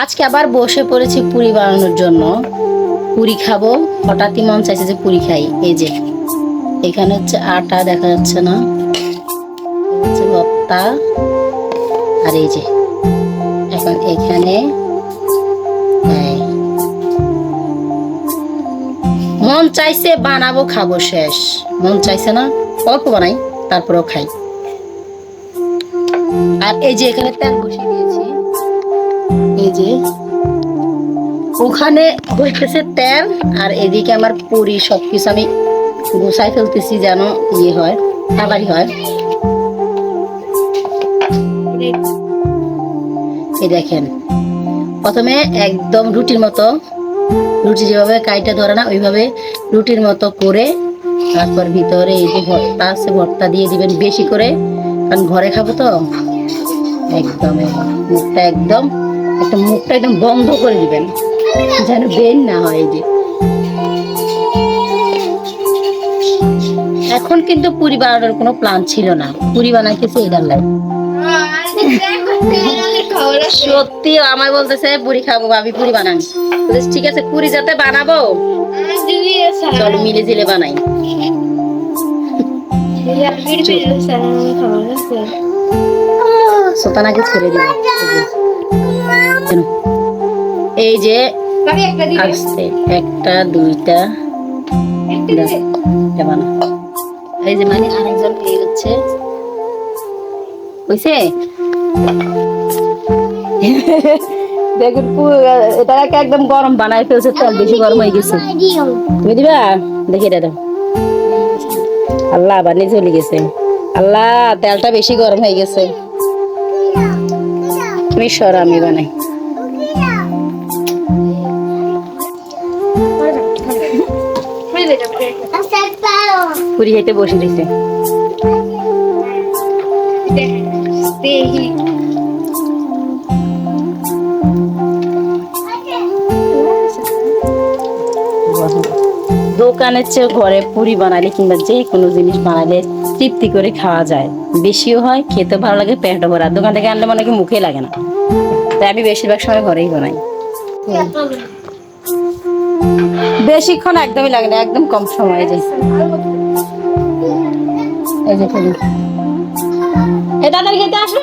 আজকে আবার বসে পড়েছি পুরি বানানোর জন্য। পুরি খাবো, হঠাৎই মন চাইছে যে পুরি খাই। এই যে এখানে হচ্ছে আটা, দেখা যাচ্ছে না, হচ্ছে ভর্তা। আর এই যে এখন এখানে মন চাইছে বানাবো, খাবো, শেষ। মন চাইছে না, অল্প বানাই, তারপরেও খাই। আর এই যে এখানে তেল বসিয়ে দিয়েছি, এই যে ওখানে হইতেছে তেল, আর এদিকে আমার পুরি সবকিছু আমি গুছাই ফেলতেছি যেন ইয়ে হয়, তাড়াতাড়ি হয়। এই দেখেন, প্রথমে একদম রুটির মতো, রুটি যেভাবে কাইটা ধরে না ওইভাবে রুটির মতো করে, তারপর ভিতরে এই যে ভর্তা আছে, ভর্তা দিয়ে দিবেন বেশি করে, কারণ ঘরে খাবো তো। একদম মুখটা একদম মুখটা একদম বন্ধ করে দিবেন যেন বের না হয়। এই যে এখন কিন্তু পুরি বানানোর কোনো প্ল্যান ছিল না, পুরি বানাইতেছে এটার লাই। সত্যি আমায় বলতেছে পুরি খাবো, আমি পুরি বানাই। ঠিক আছে, পুরি যাতে বানাবো, চলো মিলে জিলে বানাই। সোতানাকে ছেড়ে দিবে। এই যে আসতে একটা দুইটা বানা, এই যে মানে আরেকজন এই হচ্ছে বুঝছে। দেখুন এটাকে একদম গরম বানায় ফেলছে, তেল বেশি গরম হয়ে গেছে। তুমি দিবা, দেখি এটা দাও। আল্লাহ আবার নিয়ে চলে গেছে। আল্লাহ, তেলটা বেশি গরম হয়ে গেছে। তুমি সর, আমি বানাই। পুরি খেতে বসে দিছে। দোকানের চেয়ে ঘরে পুরি বানালে কিংবা যে কোনো জিনিস বানালে তৃপ্তি করে খাওয়া যায়, বেশিও হয়, খেতে ভালো লাগে, পেটও ভরা। দোকান থেকে আনলে মনে হয় মুখে লাগে না, তাই আমি বেশিরভাগ সময় ঘরেই বানাই। বেশিক্ষণ একদমই লাগে না, একদম কম সময়ে যায়। এই যে এটা খেতে আসো।